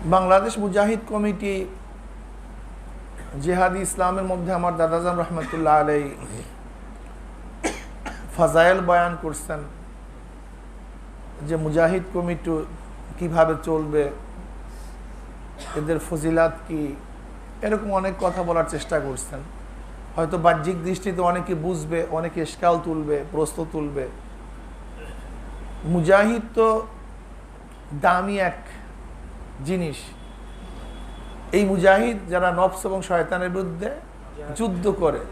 বাংলাদেশ মুজাহিদ committee জিহাদি ইসলামের মধ্যে আমার দাদাজান রহমতুল্লাহ আলাই ফাজাইল বয়ান করছেন যে মুজাহিদ কমিটি কিভাবে চলবে, এদের ফজিলাত কি, এরকম অনেক কথা বলার চেষ্টা করছেন। হয়তো বাহ্যিক দৃষ্টিতে অনেকে বুঝবে, অনেকে ইশকাল তুলবে, প্রশ্ন তুলবে। মুজাহিদ তো দামি এক জিনিস। এই মুজাহিদ যারা নফস এবং শয়তানের বিরুদ্ধে যুদ্ধ করে,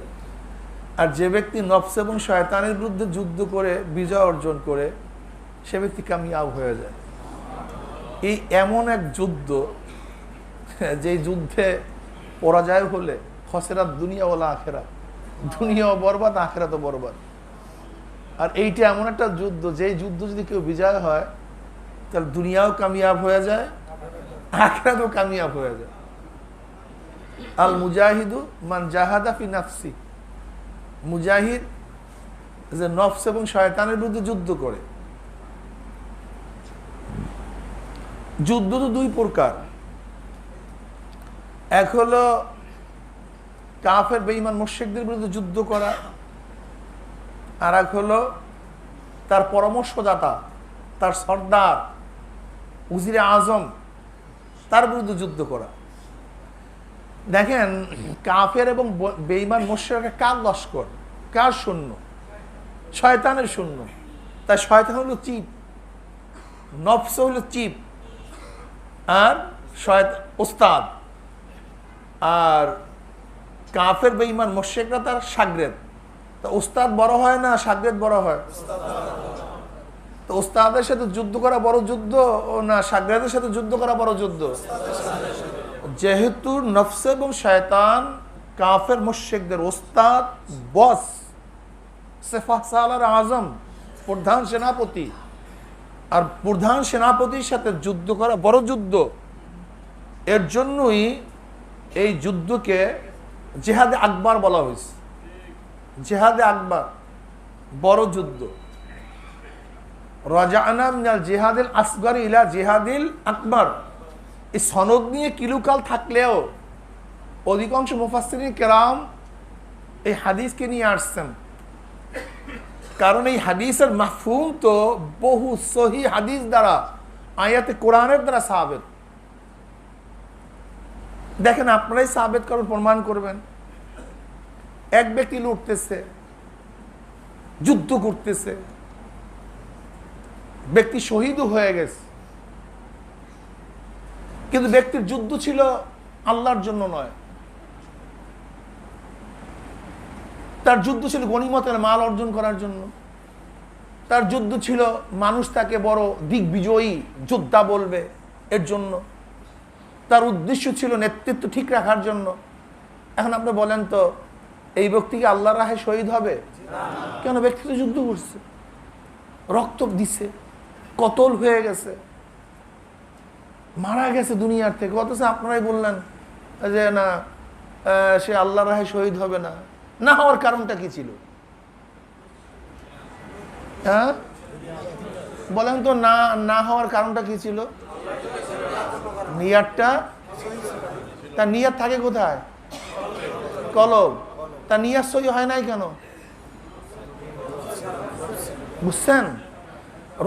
আর যে ব্যক্তি নফস এবং শয়তানের বিরুদ্ধে যুদ্ধ করে বিজয় অর্জন করে, সে ব্যক্তি কামিয়াব হয়ে যায়। এই এমন এক যুদ্ধ, যে যুদ্ধে পরাজয় হলে খসেরাত দুনিয়া ওলা আখেরাত, দুনিয়াও বরবাদ, আখেরাতও বরবাদ। আর এইটা এমন একটা যুদ্ধ, যেই যুদ্ধ যদি কেউ বিজয় হয় তাহলে দুনিয়াও কামিয়াব হয়ে যায়, আখেরাতও কামিয়াব হয়ে যায়। আল মুজাহিদু মান জাহাদা ফি নাফসি, মুজাহিদ যে নফস এবং শয়তানের বিরুদ্ধে যুদ্ধ করে। যুদ্ধ তো দুই প্রকার, এক হলো কাফের বেঈমান মুশরিকদের বিরুদ্ধে যুদ্ধ করা, আর এক হলো তার পরামর্শদাতা, তার সর্দার, উজিরে আজম, তার বিরুদ্ধে যুদ্ধ করা। দেখেন, কাফের এবং বেঈমান মুশরিকরা কার লস্কর, কার সৈন্য? শয়তানের সৈন্য। তাই শয়তান হলো চিপ, নফস হলো চিপ, আর ওস্তাদ। আর কাফের বেঈমান মুশরিকরা তার শাগরেদ। তা ওস্তাদ বড় হয় না শাগরেদ বড় হয়? তো ওস্তাদের সাথে যুদ্ধ করা বড় যুদ্ধ না শাগরেদের সাথে যুদ্ধ করা বড় যুদ্ধ? যেহেতু নফস এবং শয়তান কাফের মুশরিকদের ওস্তাদ, বস, সেফাহ সালার আজম, প্রধান সেনাপতি, আর প্রধান সেনাপতির সাথে যুদ্ধ করা বড় যুদ্ধ। এর জন্যই এই যুদ্ধকে জিহাদে আকবর বলা হয়েছে। জিহাদে আকবর, বড় যুদ্ধ। রাজানা মিনাল জিহাদিল আসগর ইলা জিহাদিল আকবর, এই সনদ নিয়ে কিলুকাল থাকলেও অধিকাংশ মুফাসসিরিন কেরাম এই হাদিসকে নিয়ে আসছেন। কারণ এই হাদিসের মাফহুম তো বহু সহি হাদিস দ্বারা, আয়াতে কোরআনের দ্বারা সাবেত। দেখেন, আপনারাই সাবেত করবেন, প্রমাণ করবেন। এক ব্যক্তি লুটতেছে, যুদ্ধ করতেছে, ব্যক্তি শহীদও হয়ে গেছে, কিন্তু ব্যক্তির যুদ্ধ ছিল আল্লাহর জন্য নয়। তার যুদ্ধ ছিল গনিমতের মাল অর্জন করার জন্য। তার যুদ্ধ ছিল মানুষ তাকে বড় দিগ্বিজয়ী যোদ্ধা বলবে, এর জন্য। তার উদ্দেশ্য ছিল নেতৃত্ব ঠিক রাখার জন্য। এখন আপনি বলেন তো, এই ব্যক্তি কি আল্লাহর রাহে শহীদ হবে? কেন? ব্যক্তি তো যুদ্ধ করছে, রক্ত দিছে, কতল হয়ে গেছে, মারা গেছে দুনিয়ার থেকে। অথচ আপনারাই বললেন যে না, সে আল্লাহর রাহে শহীদ হবে না। না হওয়ার কারণটা কি ছিল? হ্যাঁ বলেন তো, না হওয়ার কারণটা কি ছিল? নিয়াতটা, তার নিয়াত থাকে কোথায়? কলব। তার নিয়াত সহি হয় নাই কেন? বুঝছেন?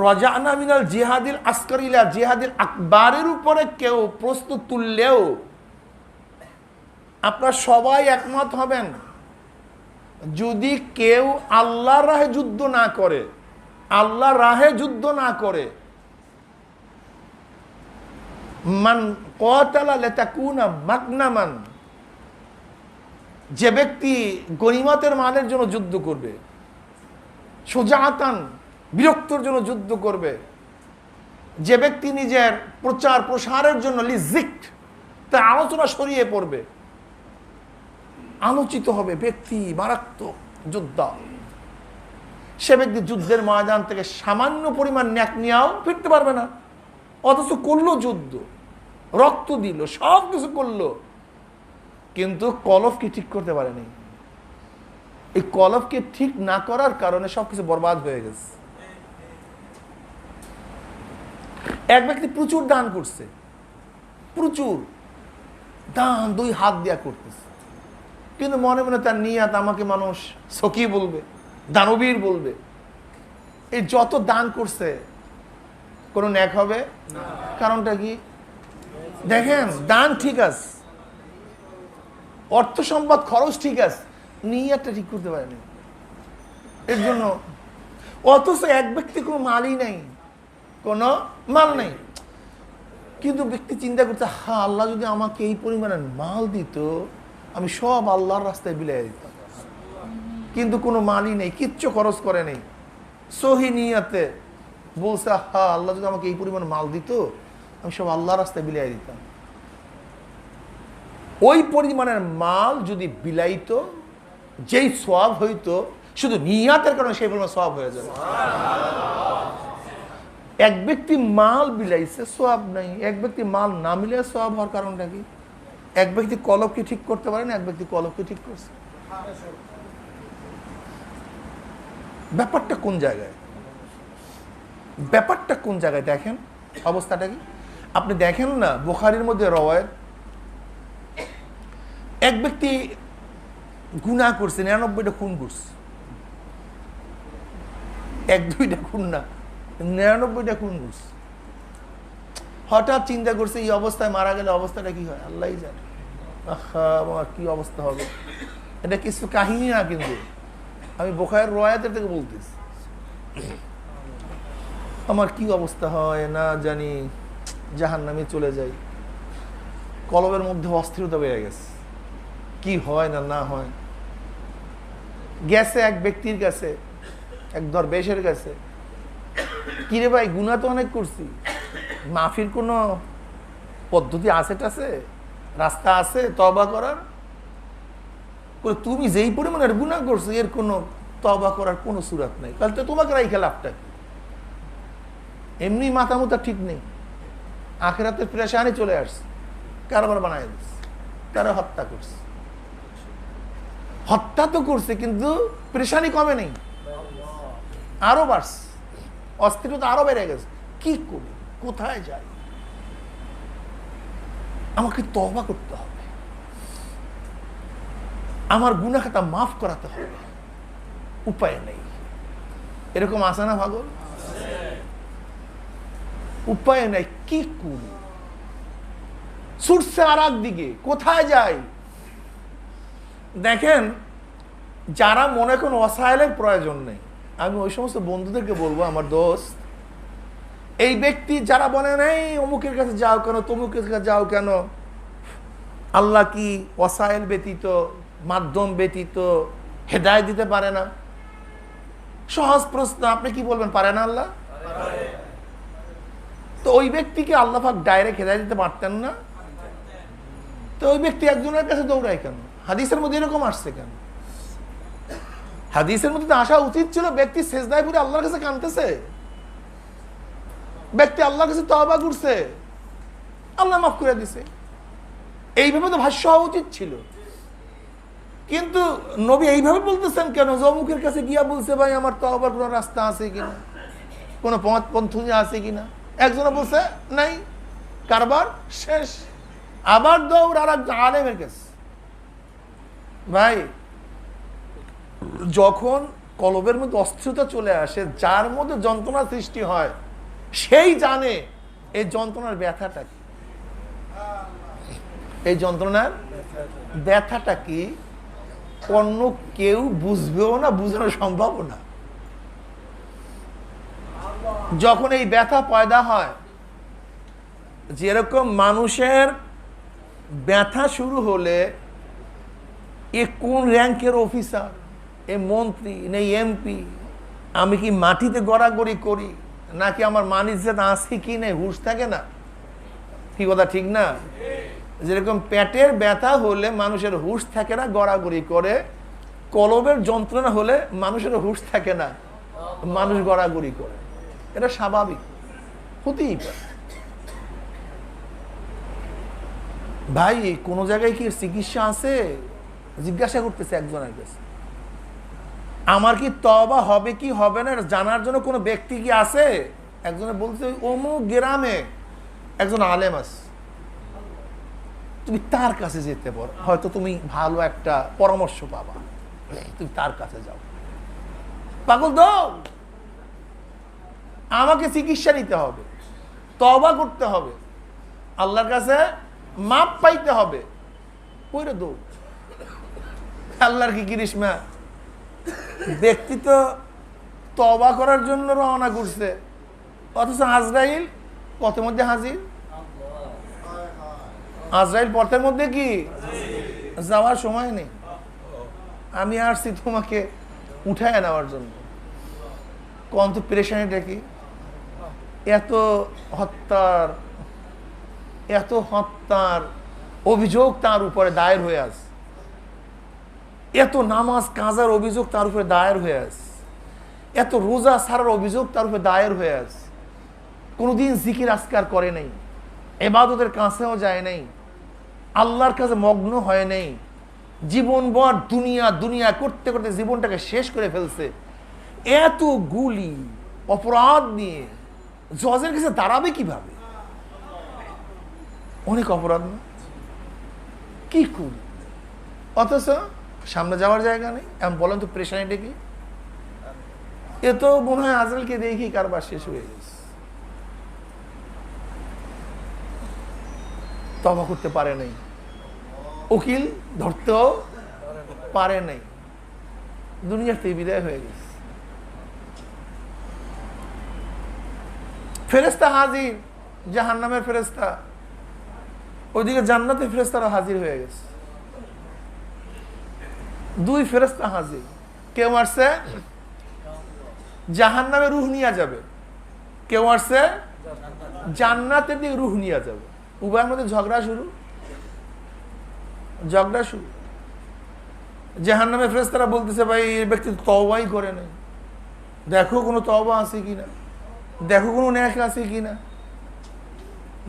রাজানা মিনাল জিহাদিল আসগর ইলা জিহাদিল আকবরের উপরে কেউ প্রশ্ন তুললেও আপনারা সবাই একমত হবেন, যদি কেউ আল্লাহর রাহে যুদ্ধ না করে, আল্লাহর রাহে যুদ্ধ না করে, মান কাতালা লিতাকুনা মাগনামান, যে ব্যক্তি গনিমতের মালের জন্য যুদ্ধ করবে, সুজাআতান, বিরক্তর জন্য যুদ্ধ করবে, যে ব্যক্তি নিজের প্রচার প্রসারের জন্য লিজিক্ট, তার আলোচনা সরিয়ে পড়বে, আলোচিত হবে ব্যক্তি মারাত্মক যোদ্ধা, সে ব্যক্তি যুদ্ধের ময়দান থেকে সামান্য পরিমাণ ন্যাক নিয়েও ফিরতে পারবে না। অথচ করলো যুদ্ধ, রক্ত দিল, সব কিছু করলো, কিন্তু কলফকে ঠিক করতে পারেনি। এই কলফকে ঠিক না করার কারণে সবকিছু বরবাদ হয়ে গেছে। এক ব্যক্তি প্রচুর দান করছে, প্রচুর দান 2 হাত দিয়া করতেছে, কিন্তু মনে মনে তার নিয়াত আমাকে মানুষ সখী বলবে, দানবীর বলবে। এই যত দান করছে কোনো ন্যাক হবে না। কারণটা কি? দেখেন, দান ঠিক আছে, অর্থ সম্পদ খরচ ঠিক আছে, নিয়াতটা ঠিক করতে পারেনি এর জন্য। অথচ এক ব্যক্তি কোনো মালই নাই, কোনো মাল নাই, কিন্তু ব্যক্তি চিন্তা করছে, হ্যাঁ আল্লাহ যদি আমাকে এই পরিমাণের মাল দিত আমি সব আল্লাহর রাস্তায় বিলাই দিতাম, কিন্তু কোনো মালই নেই, কিচ্ছু খরচ করে নেই। সহি নিয়াতে বলছে, হ্যাঁ আল্লাহ যদি আমাকে এই পরিমাণ মাল দিত আমি সব আল্লাহর রাস্তায় বিলাই দিতাম। ওই পরিমাণের মাল যদি বিলাইতো, যেই সওয়াব হইতো, শুধু নিয়াতের কারণে সেই পরিমাণ সওয়াব হয়ে যাবে। এক ব্যক্তি মাল বিলাইছে, সওয়াব নাই। এক ব্যক্তি মাল না মিলে সওয়াব হওয়ার কারণটা কি? এক ব্যক্তি কলবকে ঠিক করতে পারে না, এক ব্যক্তি কলবকে ঠিক করছে। ব্যাপারটা কোন জায়গায়? ব্যাপারটা কোন জায়গায়? দেখেন অবস্থাটা কি। আপনি দেখেন না, বুখারীর মধ্যে রওয়ায়াত, এক ব্যক্তি গুনাহ করছে, 99টা খুন করছে। 1-2টা খুন না, 99টা খুন করছে। হঠাৎ চিন্তা করছে এই অবস্থায় মারা গেলে অবস্থাটা কি হয় আল্লাহই জানে। আমার কি অবস্থা হবে। এটা কিছু কাহিনী না, কিন্তু আমি বুখারীর রওয়ায়াতের থেকে বলতেছি। আমার কি অবস্থা হয় না জানি, জাহান্নামে চলে যাই। কলবের মধ্যে অস্থিরতা বেড়ে গেছে, কি হয় না না হয়। গেছে এক ব্যক্তির কাছে, এক দরবেশের কাছে, কিরে ভাই গুনাহ তো অনেক করছি, মাফির কোনো পদ্ধতি আছে টাছে, রাস্তা আছে তওবা করার? তুমি যেই পরিমাণের গুনাহ করছো এর কোনো তওবা করার কোনো সুরাত নাই। তাহলে তো তোমাকে রাইখা লাভটা কি? এমনি মাথা মুথা ঠিক নেই, আখিরাতের পেরেশানি চলে আসছে, কারবার বানায় দিচ্ছে, তারা হত্যা করছে। হত্যা তো করছে, কিন্তু পেরেশানি কমে নেই, আরো বাড়ছে, অস্থিরতা আরো বেড়ে গেছে। কি করি, কোথায় যাই? আমাকে তওবা করতে হবে, আমার গুনাহ খাতা মাফ করাতে হবে, উপায় নেই। এরকম আছে না পাগল? উপায় নাই, কি করি? ছুটছে আর দিকে, কোথায় যাই? দেখেন, যারা মনে কোন ওয়াসাইলের প্রয়োজন নেই, আমি ওই সমস্ত বন্ধুদেরকে বলবো, আমার দোস্ত, এই ব্যক্তি যারা বলে নেই অমুকের কাছে যাও কেন, তমুকের কাছে যাও কেন, আল্লাহ কি ওয়াসাইল ব্যতীত, মাধ্যম ব্যতীত হেদায়েত দিতে পারে না? সহজ প্রশ্ন, আপনি কি বলবেন? পারে না আল্লাহ? তো ওই ব্যক্তিকে আল্লাহ পাক ডাইরেক্ট হেদায়েত দিতে পারতেন না? তো ওই ব্যক্তি একজনের কাছে দৌড়ায় কেন? হাদিসের মধ্যে এরকম আসছে কেন? হাদিসের মধ্যে তো আসা উচিত ছিল ব্যক্তি সেজদায় পড়ে আল্লাহর কাছে কাঁদতেছে, ব্যক্তি আল্লাহর কাছে তওবা করছে, আল্লাহ মাফ করে দিছে, এইভাবে তো ভাষ্য হওয়া উচিত ছিল। কিন্তু নবী এইভাবে বলতেছেন কেন? অমুকের কাছে গিয়া বলছে ভাই আমার তওবার কোনো রাস্তা আছে কিনা, কোনো পথ পন্থী আছে কিনা। একজনে বলছে নাই, কারবার শেষ। আবার দৌড় আর একজন আলেমের কাছে। ভাই, যখন কলবের মধ্যে অস্থিরতা চলে আসে, যার মধ্যে যন্ত্রণা সৃষ্টি হয়, সেই জানে এই যন্ত্রণার ব্যথাটা কি। এই যন্ত্রণার ব্যথাটা কি অন্য কেউ বুঝবেও না, বুঝানো সম্ভব না। যখন এই ব্যথা পয়দা হয়, যেরকম মানুষের ব্যথা শুরু হলে এ কোন র্যাঙ্কের অফিসার, এ মন্ত্রী নেই এমপি, আমি কি মাটিতে গড়াগড়ি করি, নাকি আমার মানিজ্জাত আছে কি নেই, হুঁশ থাকে না? কি কথা ঠিক না? যেরকম পেটের ব্যথা হলে মানুষের হুঁশ থাকে না, গড়াগড়ি করে। কলবের যন্ত্রণা হলে মানুষের হুঁশ থাকে না, মানুষ গড়াগড়ি করে। এটা স্বাভাবিক, হতেই পারে। ভাই, কোন জায়গায় কি চিকিৎসা আছে? জিজ্ঞাসা করতেছে একজনের কাছে, আমার কি তওবা হবে কি হবে না জানার জন্য কোনো ব্যক্তি কি আছে? একজনে বলছে অমুক গ্রামে একজন আলেম আছে, তুমি তার কাছে যেতে পারো, হয়তো তুমি ভালো একটা পরামর্শ পাবা, তুমি তার কাছে যাও। পাগল দাও, আমাকে চিকিৎসা নিতে হবে, তওবা করতে হবে, আল্লাহর কাছে মাপ পাইতে হবে, কইরে দৌ। আল্লাহর কি করিসমা, ব্যক্তি তো তওবা করার জন্য রওনা করছে, অথচ আজরাইল পথের মধ্যে হাজির। আজরাইল পথের মধ্যে কি যাওয়ার সময় নেই, আমি আসছি তোমাকে উঠায় নেওয়ার জন্য। কত পেরেশানিটা কি, এত হত্যার অভিযোগ তার উপরে দায়ের হয়ে আছে, এত নামাজ কাজার অভিযোগ তার উপরে দায়ের হয়ে আছে, এত রোজা ছাড়ার অভিযোগ তার উপরে দায়ের হয়ে আছে, কোনোদিন জিকির আজকার করে নাই, ইবাদতের কাছেও যায় নাই, আল্লাহর কাছে মগ্ন হয় নাই, জীবনভর দুনিয়া করতে করতে জীবনটাকে শেষ করে ফেলছে। এত গুলি অপরাধ নিয়ে জজের কাছে দাঁড়াবে কিভাবে? অনেক অপরাধ না, কি করি? অথচ সামনে যাওয়ার জায়গা নেই। এমন বলেন তো প্রেশানিটা কি? এ তো মনে হয় আজরাইলকে দেখি কারবার শেষ হয়ে গেছে, তওবা করতে পারে নাই, উকিল ধরতেও পারে নাই, দুনিয়ার থেকে বিদায় হয়ে গেছে। ফেরেশতা হাজির, জাহান্নামের ফেরেশতা, ওইদিকে জান্নাতের ফেরেশতারা হাজির হয়ে গেছে। দুই ফেরেশতা হাজির, কেউ আসছে জাহান্নামে রূহ নিয়ে যাবে, কেউ আসছে জান্নাতের দিকে রূহ নিয়ে যাবে। উভয়ের মধ্যে ঝগড়া শুরু। জাহান্নামের ফেরেশতারা বলতেছে, ভাই এই ব্যক্তি তওবাই করে নাই, দেখো কোনো তওবা আছে কিনা, দেখো কোনো নেক আছে কিনা,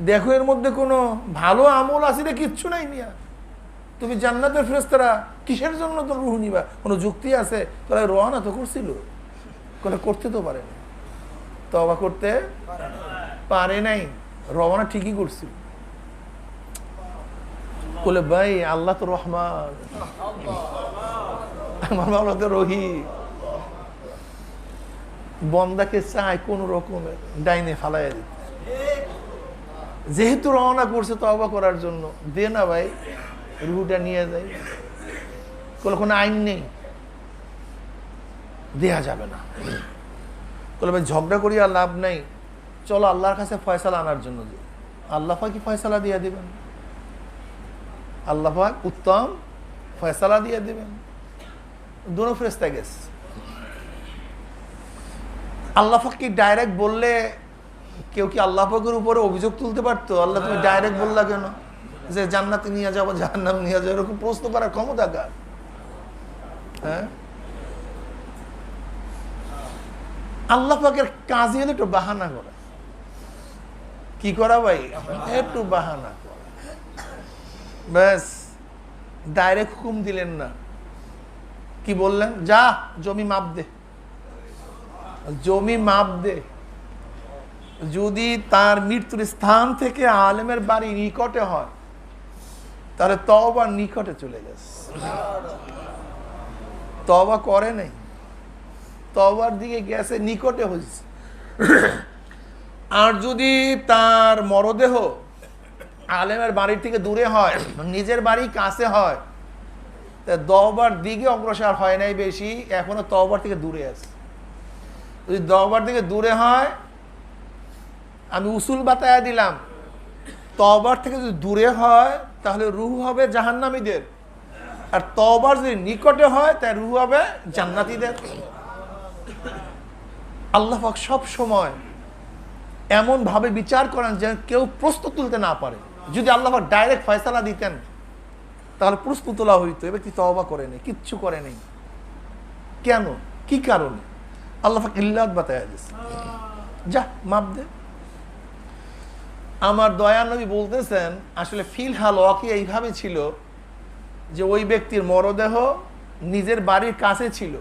দেখো এর মধ্যে কোনো ভালো আমল আছে না, কিচ্ছু নাই মিয়া। তুমি জান্নাতের ফেরেশতারা কিসের জন্য তো রূহ নিবা? কোনো যুক্তি আছে? তাহলে রওনা তো করছিল, করতে তো পারে না, তওবা করতে পারে নাই, রওনা ঠিকই করছিল। বলে ভাই আল্লাহ তো রহমান, আমার মাওলা তো রহিম, বন্দাকে চায় কোন রকমের ডাইনে ফালাইয়া দিতে। যেহেতু রওনা করছে তওবা করার জন্য, দে না ভাই, রুহুটা নিয়ে যায়। কোনো আইন নেই, দেয়া যাবে না। বলে ভাই ঝগড়া করি আর লাভ নাই, চলো আল্লাহর কাছে ফয়সালা আনার জন্য যাই। আল্লাহ পাক কি ফয়সালা দিয়ে দিবেন? আল্লাহ পাক উত্তম ফয়সালা দিয়ে দিবেন। দুনো ফেরেশতা গেছে। আল্লাহ পাক কি ডাইরেক্ট বললে কেউ কি আল্লাহ পাকের উপরে অভিযোগ তুলতে পারতো? আল্লাহ তুমি ডাইরেক্ট বললা কেন যে জান্নাতে নিয়ে যাবো, জাহান্নামে নিয়ে যাবো? এরকম প্রশ্ন করার ক্ষমতা কার? হ্যাঁ, আল্লাহ পাকের কাজই হলো একটু বাহানা করা। কি করা ভাই? একটু বাহানা করা, ব্যাস। ডাইরেক্ট হুকুম দিলেন না, কি বললেন? যা জমি মাপ দে, জমি মাপ দে। যদি তার মৃত্যুর স্থান থেকে আলেমের বাড়ি নিকটে হয়, তাহলে তওবা নিকটে চলে গেছে। তওবা করে নাই, তওবার দিকে গেছে, নিকটে হয়েছে। আর যদি তার মরদেহ আলেমের বাড়ির থেকে দূরে হয়, নিজের বাড়ি কাছে হয়, তওবার দিকে অগ্রসর হয় নাই বেশি, এখনো তওবার থেকে দূরে আছে। যদি তওবার থেকে দূরে হয়, আমি উসুল বাতায়া দিলাম, তওবার থেকে যদি দূরে হয় তাহলে রূহ হবে জাহান্নামীদের, আর তওবার যদি নিকটে হয় তাই রূহ হবে জান্নাতীদের। আল্লাহ পাক সব সময় এমন ভাবে বিচার করেন যে কেউ প্রশ্ন তুলতে না পারে। যদি আল্লাহ পাক ডাইরেক্ট ফয়সালা দিতেন তাহলে প্রশ্ন তোলা হইতো, এ ব্যক্তি তওবা করে নেই, কিচ্ছু করে নেই, কেন, কি কারণে? আল্লাহ পাক ইল্লাত বাতায়া দিয়েছে, যা মাপ দে। আমার দয়া নবী বলতেছেন, আসলে ফিলহাল ওয়াকি এইভাবে ছিল যে ওই ব্যক্তির মরদেহ নিজের বাড়ির কাছে ছিল,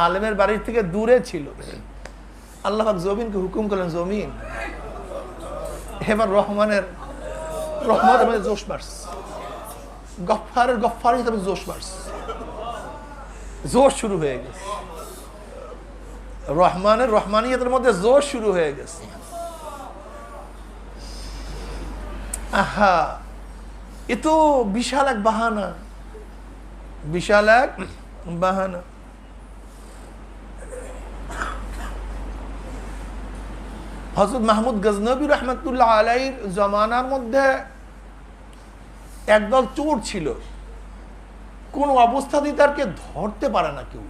আলেমের বাড়ির থেকে দূরে ছিল। আল্লাহ পাক জমিনকে হুকুম করলেন, জমিন এবার রহমানের রহমতের মধ্যে জোশ মারছে, গফফারের গফফারিয়তের মধ্যে জোশ মারছে, জোশ শুরু হয়ে গেছে, রহমানের রহমানিয়তের মধ্যে জোশ শুরু হয়ে গেছে। আহা, এ তো বিশাল এক বাহানা, বিশাল এক বাহানা। হযরত মাহমুদ গজনবী রহমতুল্লাহ আলাইহির জমানার মধ্যে একদল চোর ছিল, কোন অবস্থাতেই তারকে ধরতে পারে না কেউ,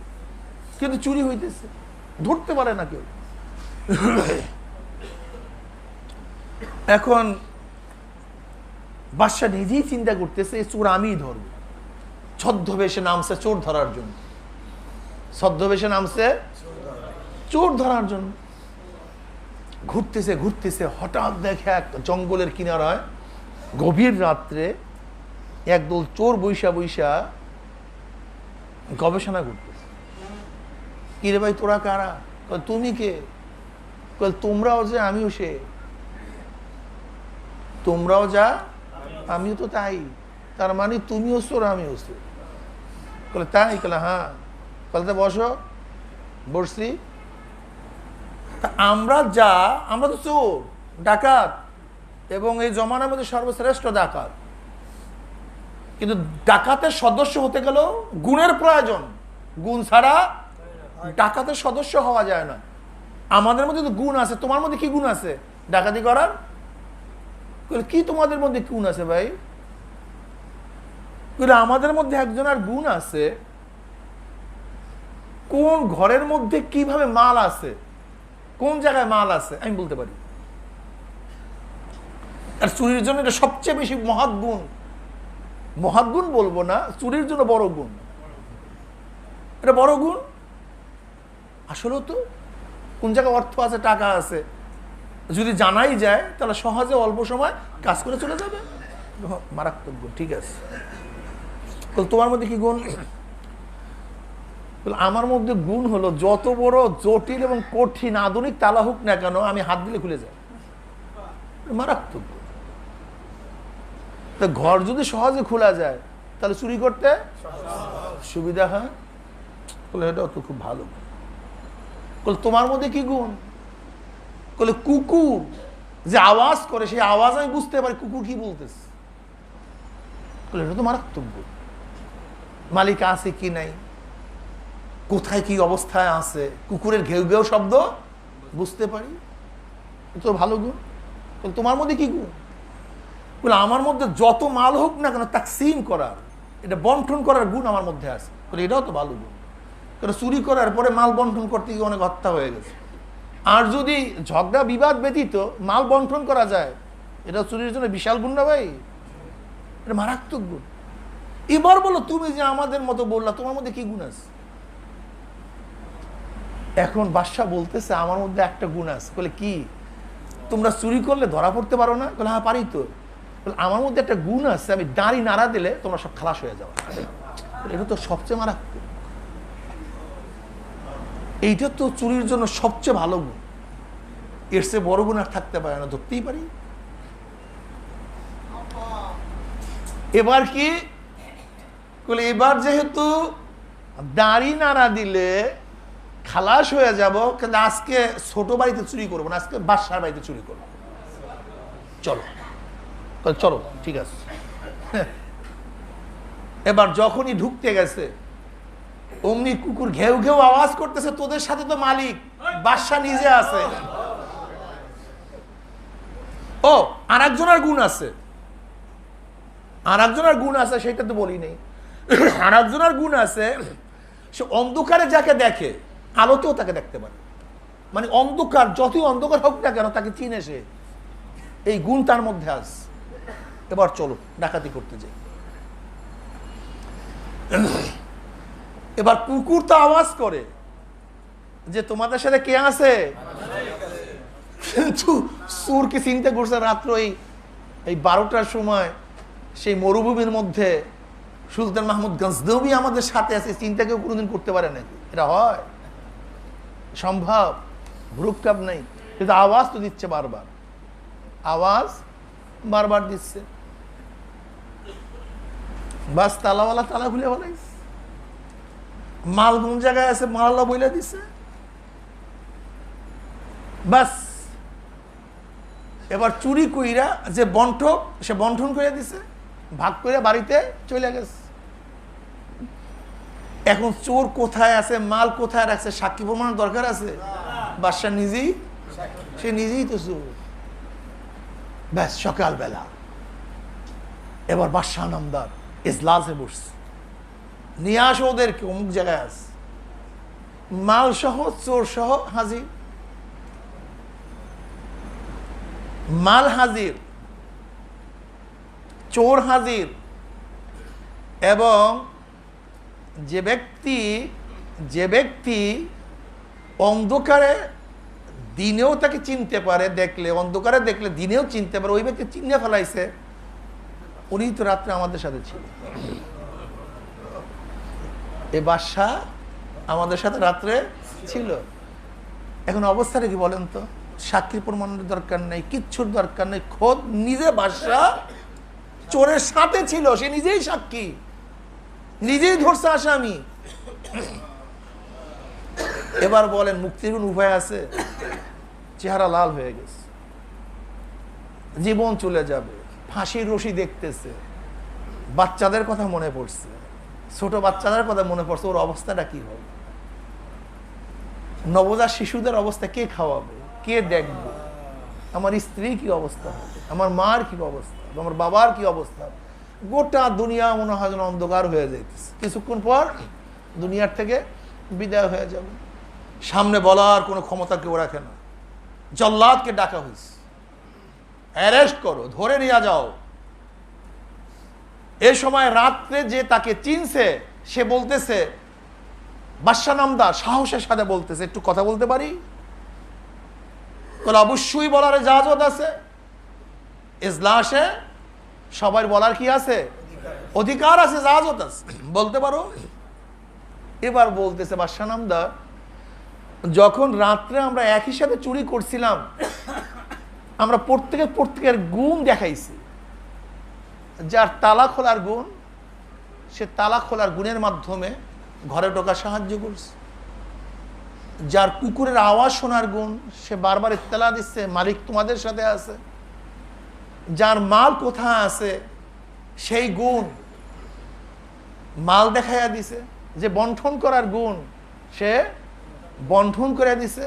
কিন্তু চুরি হইতেছে, ধরতে পারে না কেউ। এখন বাদশা নিজেই চিন্তা করতেছে এই চোর আমিই ধরব। ছদ্মবেশে নামছে চোর ধরার জন্য, ছদ্মবেশে নামছে চোর ধরার জন্য। ঘুরতেছে ঘুরতেছে, হঠাৎ দেখে এক জঙ্গলের কিনারায় গভীর রাত্রে একদল চোর বৈশা বৈশা গবেষণা করতেছে। কিরে ভাই তোরা কারা? তুমি কে? তোমরাও যে আমিও সে, তোমরাও যা আমিও তো তাই, তার মানে তুমিও চোর আমিও চোর। তাই? হ্যাঁ। তা বসো। বসছি। তা আমরা যা, আমরা তো চোর ডাকাত, এবং এই জমানার মধ্যে সর্বশ্রেষ্ঠ ডাকাত, কিন্তু ডাকাতের সদস্য হতে গেলেও গুণের প্রয়োজন, গুণ ছাড়া ডাকাতের সদস্য হওয়া যায় না। আমাদের মধ্যে তো গুণ আছে, তোমার মধ্যে কি গুণ আছে ডাকাতি করার? কি তোমাদের মধ্যে গুণ আছে ভাই? আমাদের মধ্যে একজনের গুণ আছে, কোন ঘরের মধ্যে কিভাবে মাল আছে, কোন জায়গায় মাল আছে আমি বলতে পারি। আর চুরির জন্য এটা সবচেয়ে বেশি মহৎ গুণ, মহৎ গুণ বলবো না, চুরির জন্য বড় গুণ, এটা বড় গুণ। আসলেও তো কোন জায়গায় অর্থ আছে, টাকা আছে, যদি জানাই যায় তাহলে সহজে অল্প সময় কাজ করে চলে যাবে, মারাত্মক গুণ। ঠিক আছে, তোমার মধ্যে কি গুণ? আমার মধ্যে গুণ হলো যত বড় জটিল এবং কঠিন আধুনিক তালা হোক না কেন আমি হাত দিলে খুলে যায়, মারাত্মক। ঘর যদি সহজে খোলা যায় তাহলে চুরি করতে সুবিধা হয়, এটাও তো খুব ভালো। তোমার মধ্যে কি গুণ? কুকুর যে আওয়াজ করে সেই আওয়াজ আমি বুঝতে পারি কুকুর কি বলতেছে, এটা তো মারাত্মক গুণ। মালিক আছে কি নাই, কোথায় কি অবস্থায় আছে, কুকুরের ঘেউ ঘেউ শব্দ বুঝতে পারি, তো ভালো গুণ। তোমার মধ্যে কি গুণ? আমার মধ্যে যত মাল হোক না কেন তাকসিম করার, এটা বন্টন করার গুণ আমার মধ্যে আছে, এটাও তো ভালো গুণ। কারণ চুরি করার পরে মাল বন্টন করতে গিয়ে অনেক হত্যা হয়ে গেছে। আর যদি ঝগড়া বিবাদ ব্যতীত মাল বন্টন করা যায়, এটা চুরির জন্য বিশাল গুণ না ভাই, এটা মারাত্মক গুণ। এবার বলো তুমি যে আমাদের মতো বললা, তোমার মধ্যে কি গুণ আছে? এখন বাদশা বলতেছে আমার মধ্যে একটা গুণ আছে। বলে কি? তোমরা চুরি করলে ধরা পড়তে পারো না? বলে হ্যাঁ পারি তো। আমার মধ্যে একটা গুণ আছে, আমি দাঁড়ি নাড়া দিলে তোমরা সব খালাস হয়ে যাও। এটা তো সবচেয়ে মারাত্মক, এইটা তো চুরির জন্য সবচেয়ে ভালো গুণ, এর চেয়ে বড় গুণ আর থাকতে পারে না, ধরতেই পারি। এবার কি? এবার যেহেতু দাঁড়ি নাড়া দিলে খালাস হয়ে যাব, কিন্তু আজকে ছোট বাড়িতে চুরি করবো না, আজকে বাসার বাড়িতে চুরি করবো। চলো চলো, ঠিক আছে। এবার যখনই ঢুকতে গেছে অমনি কুকুর ঘেউ ঘেউ আওয়াজ করতেছে, তোদের সাথে তো মালিক বাদশা নিজে আছে। ও আর একজনের গুণ আছে, আর একজনের গুণ আছে, সেটা তো বলি নেই। আর একজনের গুণ আছে, সে অন্ধকারে যাকে দেখে আলোতেও তাকে দেখতে পারে, মানে অন্ধকার যতই অন্ধকার হোক না কেন তাকে চিনে সে, এই গুণ তার মধ্যে আছে। এবার চলো ডাকাতি করতে যাই। এবার কুকুর তো আওয়াজ করে যে তোমাদের সাথে কে আছে, কিন্তু সুর কি চিন্তা করছে রাত্র এই 12টার সময় সেই মরুভূমির মধ্যে সুলতান মাহমুদ গজনবী আমাদের সাথে আছে, চিন্তা কেউ কোনোদিন করতে পারে নাকি? এটা হয় সম্ভব? ভ্রুক্ষেপ নেই, কিন্তু আওয়াজ তো দিচ্ছে বারবার, আওয়াজ বারবার দিচ্ছে। বাস তালাওয়ালা তালা খুলে বলাইস, মাল কোন জায়গায় আছে মাল্লা বইলা দিছে, বাস এবার চুরি কইরা যে বন্ঠক সে বন্ঠন করে দিছে, ভাগ করে বাড়িতে চলে গেছে। এখন চোর কোথায় আছে, মাল কোথায় রাখছে, সাক্ষী প্রমাণের দরকার আছে? বাদশা নিজেই, সে নিজেই তো চোর। ব্যাস সকালবেলা এবার বাদশাহ নামদার ইজলাসে বসছে, নিয়ে আসো ওদেরকে, অমুক জায়গায় আছে, মাল সহ চোর সহ হাজির, মাল হাজির, চোর হাজির। এবং যে ব্যক্তি অন্ধকারে দিনেও তাকে চিনতে পারে, দেখলে অন্ধকারে দেখলে দিনেও চিনতে পারে, ওই ব্যক্তি চিনে ফেলাইছে, উনি তো রাত্রে আমাদের সাথে ছিল। এ বাদশা আমাদের সাথে রাত্রে ছিল। এখন অবস্থাটা কি বলেন তো? সাক্ষী প্রমাণের দরকার নেই, কিচ্ছুর দরকার নেই, খোদ নিজে বাদশা চোরের সাথে ছিল, সে নিজেই সাক্ষী, নিজেই ধরছে আসামি। এবার বলেন মুক্তির কোন উপায় আছে? চেহারা লাল হয়ে গেছে, জীবন চলে যাবে, ফাঁসির রশি দেখতেছে, বাচ্চাদের কথা মনে পড়ছে, ছোট বাচ্চাদের কথা মনে পড়ছে, ওর অবস্থাটা কি হবে? নবজাত শিশুদের অবস্থা কে খাওয়াবে, কে দেখবে? আমার স্ত্রী কি অবস্থা হবে, আমার মার কি অবস্থা, আমার বাবার কি অবস্থা? গোটা দুনিয়া মনে হয় যেন অন্ধকার হয়ে যাইতেছে, কিছুক্ষণ পর দুনিয়ার থেকে বিদায় হয়ে যাবে। সামনে বলার কোনো ক্ষমতা কেউ রাখে না, জল্লাদকে ডাকা হয়েছে, অ্যারেস্ট করো, ধরে নিয়ে যাও। এ সময় রাত্রে যে তাকে চিনছে সে বলতেছে, বাদশা নামদার সাহসের সাথে বলতেছে, একটু কথা বলতে পারি? বলে অবশ্যই বলার ইজাজত আছে, ইজলাসে সবার বলার কি আছে? অধিকার আছে, ইজাজত আছে, বলতে পারো। এবার বলতেছে বাদশা নামদার, যখন রাত্রে আমরা একই সাথে চুরি করছিলাম, আমরা প্রত্যেকের গুণ দেখাইছি। যার তালা খোলার গুণ, সে তালা খোলার গুণের মাধ্যমে ঘরে ঢোকার সাহায্য করছে। যার কুকুরের আওয়াজ শোনার গুণ, সে বারবার ইত্তেলা দিচ্ছে মালিক তোমাদের সাথে আছে। যার মাল কোথায় আছে সেই গুণ মাল দেখাইয়া দিছে। যে বন্টন করার গুণ, সে বন্টন করে দিছে।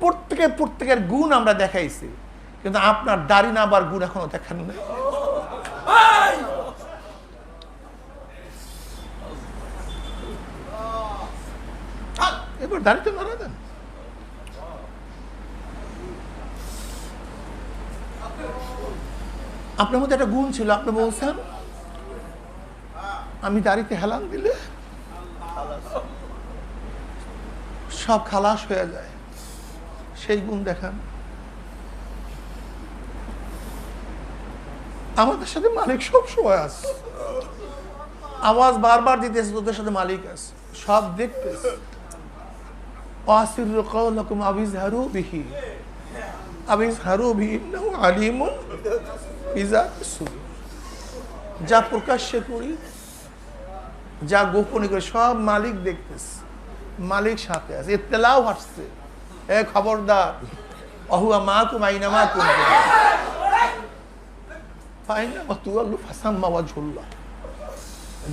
প্রত্যেকের গুণ আমরা দেখাইছি, কিন্তু আপনার দাড়ি নাবার গুণ এখনো দেখান নাই। এবার দাড়িতে নাড়া দেন। আপনার মধ্যে একটা গুণ ছিল, আপনি বলছেন আমি দাড়িতে হেলান দিলে সব খালাস হয়ে যায়, সেই গুণ দেখান। আমাদের সাথে মালিক সব সময় আছে, আওয়াজ বারবার দিতেছে, তোদের সাথে মালিক আছে, সব দেখতেছে। ওয়াসিরু কাওলাকুম আবিজহারু বিহি আবিজহারু বিহি ইন্নাহু আলিমুন বিযাতিস সুদূর। যা প্রকাশ্যে করি, যা গোপনে করি, সব মালিক দেখতেছে, মালিক সাথে আছে, ইত্তেলাও আসছে। এ খবরদার, অহুয়া মাকুম আইনামা কুনতুম ফাইনামা তুওয়াল্লু ফাসাম্মা ওয়াজহুল্লাহ।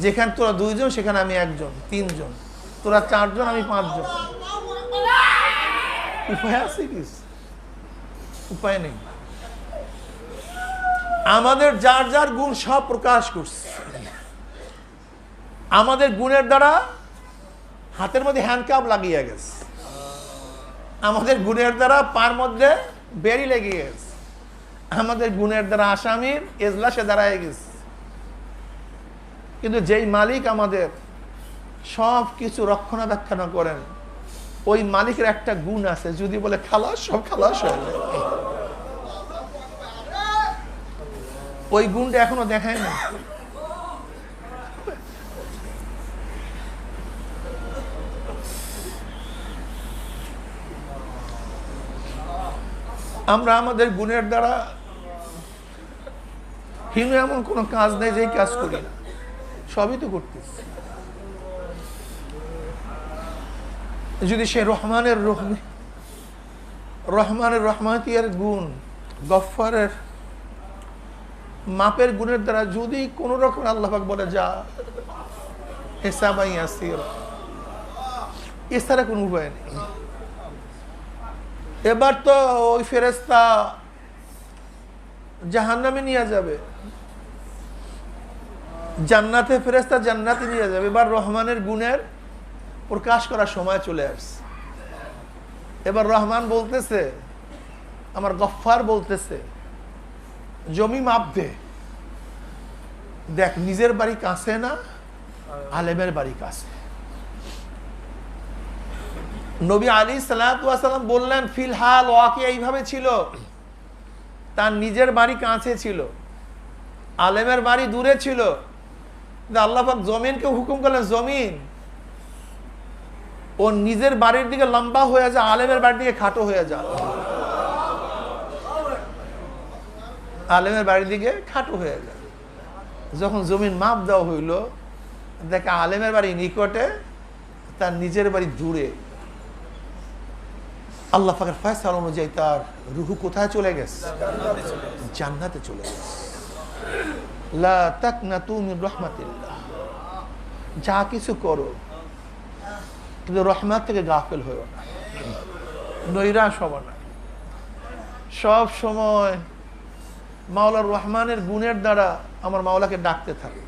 যেখানে তোরা দুইজন সেখানে আমি একজন, তিনজন, তোরা চারজন আমি পাঁচজন। উপায় আছে কি? উপায় নেই। আমাদের যার যার গুণ সব প্রকাশ করছে। আমাদের গুণের দ্বারা হাতের মধ্যে হ্যান্ডকাপ লাগিয়ে গেছে, আমাদের গুণের দ্বারা পার মধ্যে বেড়ি লেগে গেছে, আমাদের গুণের দ্বারা আসামির এজলাসে দাঁড়ায় গেছে। কিন্তু যেই মালিক আমাদের সব কিছু রক্ষণাবেক্ষণ করেন, ওই মালিকের একটা গুণ আছে, যদি বলে খালাস, সব খালাস হয়ে যায়। ওই গুণটা এখনো দেখায় না। আমরা আমাদের গুণের দ্বারা হীন এমন কোনো কাজ নেই যেই কাজ করি না। সবই তো করতেছে। যদি সে রহমানের রহমাতিয়ার গুণ, গফফারের মাপের গুণের দ্বারা যদি কোন রকম আল্লাহ পাক বলে যা হিসাবাই ইয়াসির, এছাড়া কোনো উপায় নেই। এবার তো ওই ফেরেশতা জাহান্নামে নিয়ে যাবে, জান্নাতে ফেরেশতা জান্নাতে নিয়ে যাবে। এবার রহমানের গুণের প্রকাশ করার সময় চলে আসছে। এবার রহমান বলতেছে, আমার গফফার বলতেছে, জমি মাপ দে, দেখ নিজের বাড়ি কাছে না আলেমের বাড়ি কাছে। নবী আলাইহিস সালাতু ওয়াস সালাম বললেন ফিলহাল ওয়াকি এইভাবে ছিল, তার নিজের বাড়ি কাছে ছিল, আলেমের বাড়ি দূরে ছিল। আল্লাহ পাক জমিনকে হুকুম করলেন, জমিন ও নিজের বাড়ির দিকে লম্বা হয়ে যায়, আলেমের বাড়ির দিকে খাটো হয়ে যায়। আলেমের বাড়ির দিকে খাটো হয়ে যায়। যখন জমিন মাপ দেওয়া হইল, দেখে আলেমের বাড়ি নিকটে, তার নিজের বাড়ি দূরে। আল্লাহ পাকের ফয়সালা অনুযায়ী তার রুহু কোথায় চলে গেছে? জান্নাতে চলে গেছে। লা তাকনাতু মিন রাহমাতিল্লাহ, যা কিছু করো কিন্তু রহমত থেকে গাফেল হইও না, নৈরাশ হব না। সব সময় মাওলার রহমানের গুণের দ্বারা আমার মাওলাকে ডাকতে থাকে।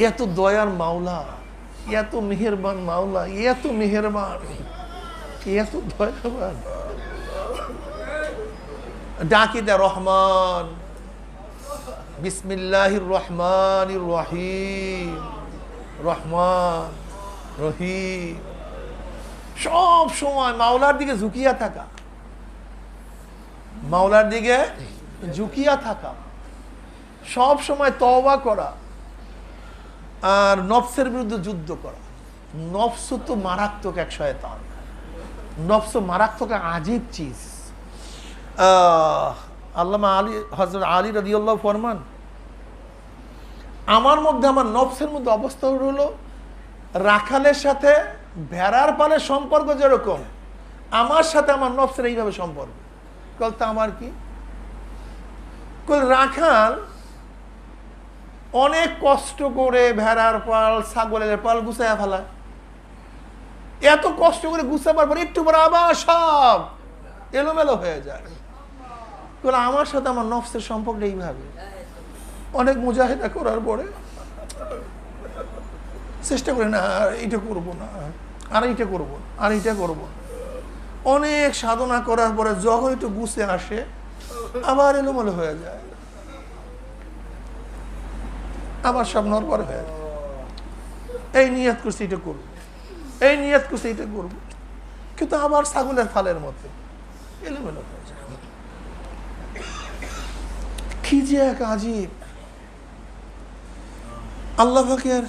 এত দয়ার মাওলা, এত মেহেরবান মাওলা, এত মেহেরবান, এত দয়াবান। ডাকি দে রহমান, বিসমিল্লাহির রহমানির রহিম, রহমান রহিম। সব সময় মাওলার দিকে ঝুঁকিয়া থাকা, মাওলার দিকে ঝুঁকিয়া থাকা, সব সময় তওবা করা আর নফসের বিরুদ্ধে যুদ্ধ করা। নফস তো মারাত্মক এক শয়তান, নফস মারাত্মক এক আজীব চিজ। আল্লামা আলী, হযরত আলী রাদিয়াল্লাহু ফরমান, আমার মধ্যে, আমার নফসের মধ্যে অবস্থা হলো রাখালের সাথে ভেড়ার পালের সম্পর্ক যেরকম, আমার সাথে আমার নফসের এইভাবে সম্পর্ক। বলতে আমার কি? রাখাল অনেক কষ্ট করে ভেড়ার পাল, ছাগলের পাল গুছাইয়া ফেলায়। এত কষ্ট করে গুছাবার পর একটু পরে আবার সব এলোমেলো হয়ে যায়। আমার সাথে আমার নফসের সম্পর্ক এইভাবে। অনেক মুজাহিদা করার পরে চেষ্টা করি না, এইটা করবো না, আর এইটা করবো, আর এইটা করবো। অনেক সাধনা করার পরে যখন একটু গুছে আসে আবার এলোমেলো হয়ে যায়, আবার সব নড়বড় হয়ে যায়। এই নিয়ত করছি এটা করবো, এই নিয়ত করছি এটা করবো, কিন্তু আবার ছাগলের ফালের মতো এলোমেলো হয়ে যায়। কি যে এক আজীব আল্লাহ পাকের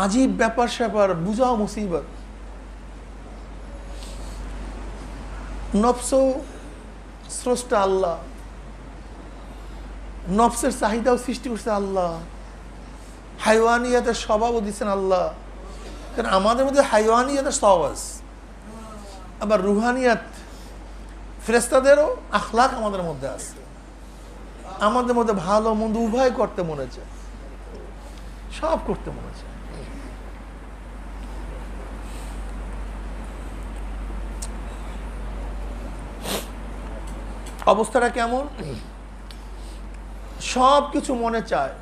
আজীব ব্যাপার স্যাপার, বুঝাও মুসিবত। নফস স্রষ্টা আল্লাহ, নফসের চাহিদাও সৃষ্টি করছে আল্লাহ, হাইওয়ানিয়াতের স্বভাবও দিচ্ছেন আল্লাহ। কারণ আমাদের মধ্যে হাইওয়ানিয়াতের স্বভাব আছে, আবার রুহানিয়াত ফেরেশতাদেরও আখলাক আমাদের মধ্যে আছে। আমাদের মধ্যে ভালো মন্দ উভয় করতে মনে চায়, সব করতে মনে চায়। অবস্থাটা কেমন? সব কিছু মনে চায়,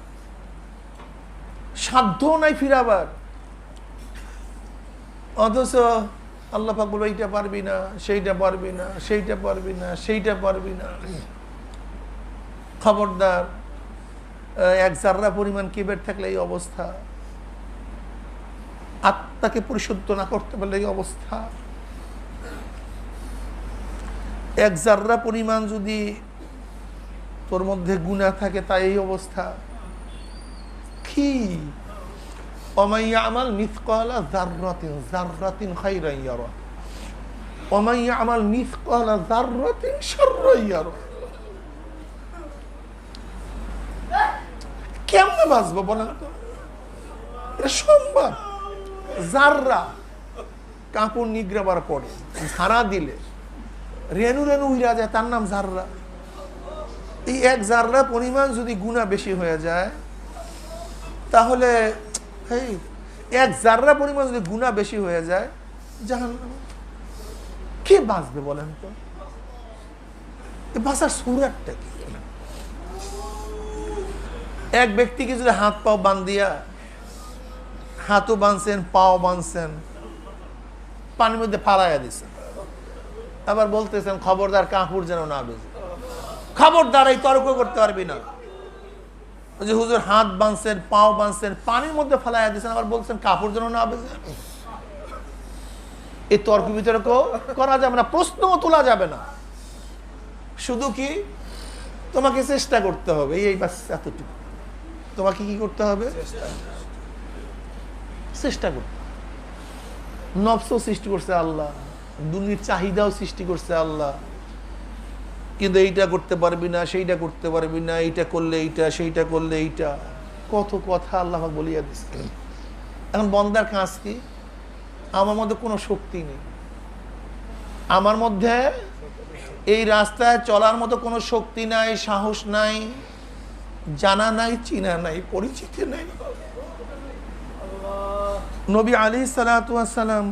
সাধ্য নাই ফিরাবার, অথচ আল্লাহ পাক বলবে এইটা পারবি না, সেইটা পারবি না, সেইটা পারবি না, সেইটা পারবি না। খবরদার, এক জাররা পরিমাণ কিবের থাকলে এই অবস্থা, আত্মাকে পরিশুদ্ধ না করতে পারলে এই অবস্থা, এক জাররা পরিমাণ যদি তোর মধ্যে গুনাহ থাকে তাই এই অবস্থা। কি ওমান ইয়ামাল মিসকালা যাররাতিন যাররাতিন খায়রান ইয়ারা ওমান ইয়ামাল মিসকালা যাররাতিন শাররান ইয়ারা। কেমনে বাঁচবো বলেন তো? এটা সম্ভব? জাররা কাপড় নিগ্রাবার পরে ঝাড়া দিলে রেণু রেণু উইরা যায়, তার নাম জাররা। এই এক জাররা পরিমাণ যদি গুনাহ বেশি হয়ে যায়, তাহলে এক জাররা পরিমাণ যদি গুনাহ বেশি হয়ে যায়, জাহান্নামে কে বাঁচবে বলেন তো? বাঁচার সুরাতটা কি? এক ব্যক্তিকে যদি হাত পাও বান্ধিয়া, হাতও বাঁধছেন, পাও বাঁধছেন, পানির মধ্যে ফালাইয়া দিচ্ছেন, আবার বলতেছেন খবরদার কাপড় যেন না বেজে। খবরদার, এই তর্ক করতে পারবি না যে হুজুর হাত বাঁধছেন, পাও বাঁধছেন, পানির মধ্যে ফালাইয়া দিচ্ছেন, আবার বলছেন কাপড় যেন না বেজে। এই তর্ক বিতর্ক করা যাবে না, প্রশ্নও তোলা যাবে না। শুধু কি তোমাকে চেষ্টা করতে হবে, এই বাস এতটুকু। তোমাকে কি করতে হবে? চেষ্টা করতে। নফসও সৃষ্টি করছে আল্লাহ, দুনিয়ার চাহিদাও সৃষ্টি করছে আল্লাহ, কিন্তু এইটা করতে পারবি না, সেইটা করতে পারবি না, এইটা করলে এইটা, সেইটা করলে এইটা, কত কথা আল্লাহ বলিয়া দিচ্ছে। এখন বন্দার কাজ কি? আমার মধ্যে কোনো শক্তি নেই, আমার মধ্যে এই রাস্তায় চলার মতো কোনো শক্তি নাই, সাহস নাই, জানা নাই, চিনা নাই, পরিচিতি নাই। নবী আলাইহিস সালাতু ওয়াস সালাম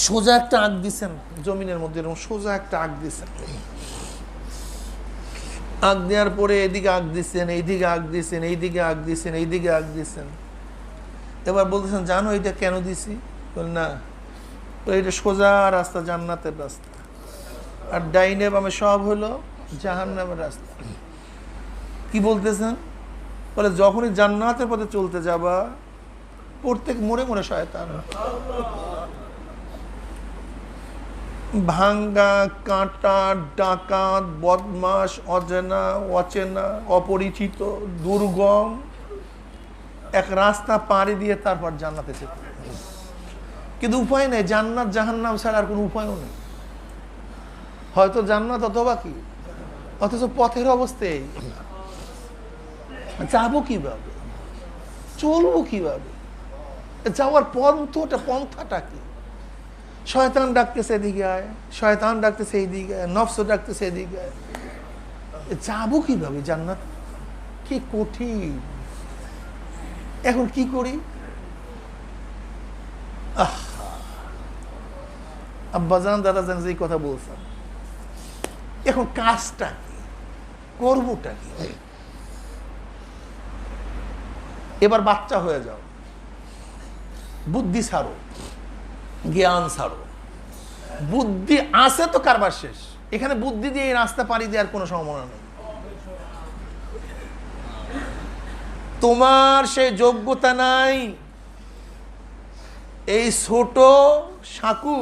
সোজা একটা আগ দিছেন জমিনের মধ্যে, সোজা একটা আগ দিছেন। আগ দেওয়ার পরে এদিকে আগ দিচ্ছেন, এইদিকে আগ দিচ্ছেন, এইদিকে আগ দিচ্ছেন, এইদিকে আগ দিচ্ছেন। এবার বলতেছেন জানো এটা কেন দিছি? না, এটা সোজা রাস্তা, জান্নাতের রাস্তা, আর ডাইনে বামে সব হলো জাহান্নামের রাস্তা। কি বলতেছেন? বলে যখনই জান্নাতের পথে চলতে যাবা, প্রত্যেক মোড়ে মোড়ে শয়তান, ভাঙ্গা, কাঁটা, ডাকাত, বদমাস, অজানা, অচেনা, অপরিচিত, দুর্গম এক রাস্তা পাড়ি দিয়ে তারপর জান্নাতে যেতে। কিন্তু উপায় নেই, জান্নাত জাহান্নাম ছাড়া আর কোনো উপায়ও নেই। হয়তো জান্নাত অথবা কি, অথচ পথের অবস্থায় যাবো কিভাবে, চলবো কিভাবে, যাওয়ার পন্থটা পন্থাটা কি? শয়তান ডাকতেছে এদিকে আয়, শয়তান ডাকতেছে এইদিকে আয়, নফস ডাকতেছে এদিকে আয়, যাবো কিভাবে জান্নাত? কি কঠিন। এখন কি করি? আব্বাজান দাদাজান যে কথা বলছেন, এখন কাজটা কি, করবোটা কি? এবার বাচ্চা হয়ে যাও, বুদ্ধি ছাড়ো, জ্ঞান ছাড়ো। বুদ্ধি আছে তো কারবার শেষ। এখানে বুদ্ধি দিয়ে এই রাস্তা পাড়ি দেওয়ার কোনো সম্ভাবনা নেই। তোমার সেই যোগ্যতা নাই। এই ছোট সাঁকু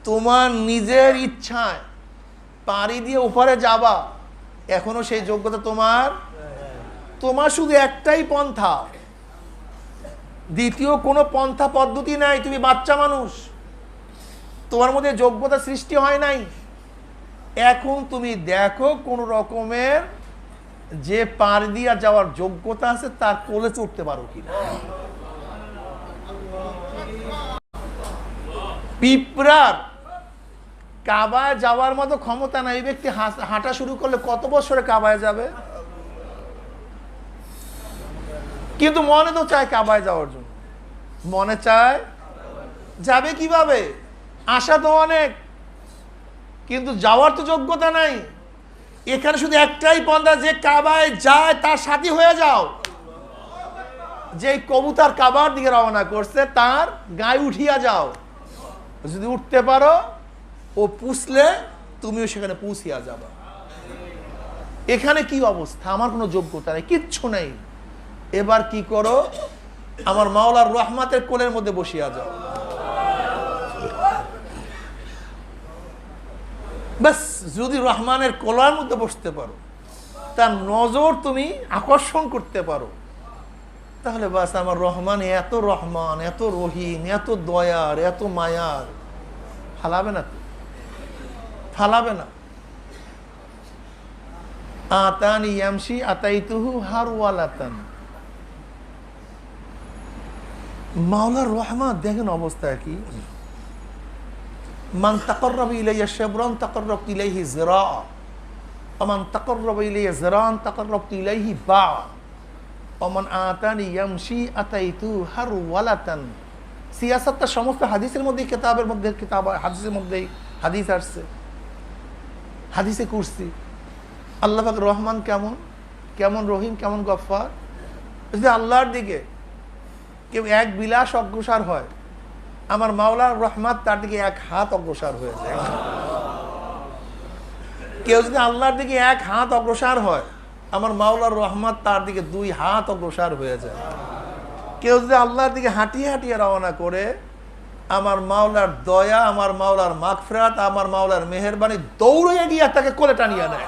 তোমার নিজের ইচ্ছায় পাড়ি দিয়ে উপরে যাবা, এখনো সেই যোগ্যতা তোমার শুধু একটাই পন্থা, দ্বিতীয় কোনো পন্থা পদ্ধতি নাই। তুমি বাচ্চা মানুষ, তোমার মধ্যে যোগ্যতা সৃষ্টি হয় নাই। এখন তুমি দেখো কোন রকমের যে পার দিয়া যাওয়ার যোগ্যতা আছে তার কোলে চড়তে পারো কিনা। পিঁপড়ার কাবায় যাওয়ার মতো ক্ষমতা নাই। এই ব্যক্তি হাঁটা শুরু করলে কত বছরে কাবায় যাবে? কিন্তু মনে তো চায় কাবায় যাওয়ার জন্য, মনে চায়। যাবে কিভাবে? আশা তো অনেক, কিন্তু যাওয়ার তো যোগ্যতা নাই। এখানে শুধু একটাই পন্থা, যে কাবায় যায় তার সাথী হয়ে যাও। যে কবুতর কাবার দিকে রওনা করছে তার গায়ে উঠিয়া যাও। যদি উঠতে পারো, ও পুষলে তুমিও সেখানে পুষিয়া যাবা। এখানে কি অবস্থা? আমার কোনো যোগ্যতা নেই, কিচ্ছু নেই। এবার কি করো? আমার মাওলার রহমতের কোলের মধ্যে বসিয়া যাও। বাস, যদি রহমানের কোলার মধ্যে বসতে পারো, তার নজর তুমি আকর্ষণ করতে পারো, তাহলে বাস আমার রহমান এত রহমান, এত রহিম, এত দয়ার, এত মায়ার, ফালাবে না তো, ফালাবে না। আতানি ইয়ামশি আতাইতুহু হারওয়ালাতান। মাওলার রহমত দেখেন অবস্থা কি। মান তাকাররাবা ইলাইয়া শিবরান তাকাররাবতু ইলাইহি যিরাআ ওয়া মান তাকাররাবা ইলাইয়া যিরাআন তাকাররাবতু ইলাইহি বা'আ ওয়া মান আতানি ইয়ামশি আতাইতু হারওয়ালাতান। সিয়াসাতটা সমস্ত হাদিসের মধ্যে, কিতাবের মধ্যে, কিতাব হাদিসের মধ্যেই হাদিস আসছে, হাদিসে কুরসি। আল্লাহ পাক রহমান কেমন, কেমন রহিম, কেমন গফফার। যদি আল্লাহর দিকে কেউ এক বিলাস অগ্রসর হয়, আমার মাওলার রহমত তার দিকে এক হাত অগ্রসর হয়ে যায়। কেউ যদি আল্লাহর দিকে এক হাত অগ্রসর হয়, আমার মাওলার রহমত তার দিকে 2 হাত অগ্রসর হয়ে যায়। কেউ যদি আল্লাহর দিকে হাঁটিয়ে হাঁটিয়ে রওনা করে, আমার মাওলার দয়া, আমার মাওলার মাগফিরাত, আমার মাওলার মেহেরবানি দৌড়ে গিয়ে তাকে কোলে টানিয়ে নেয়।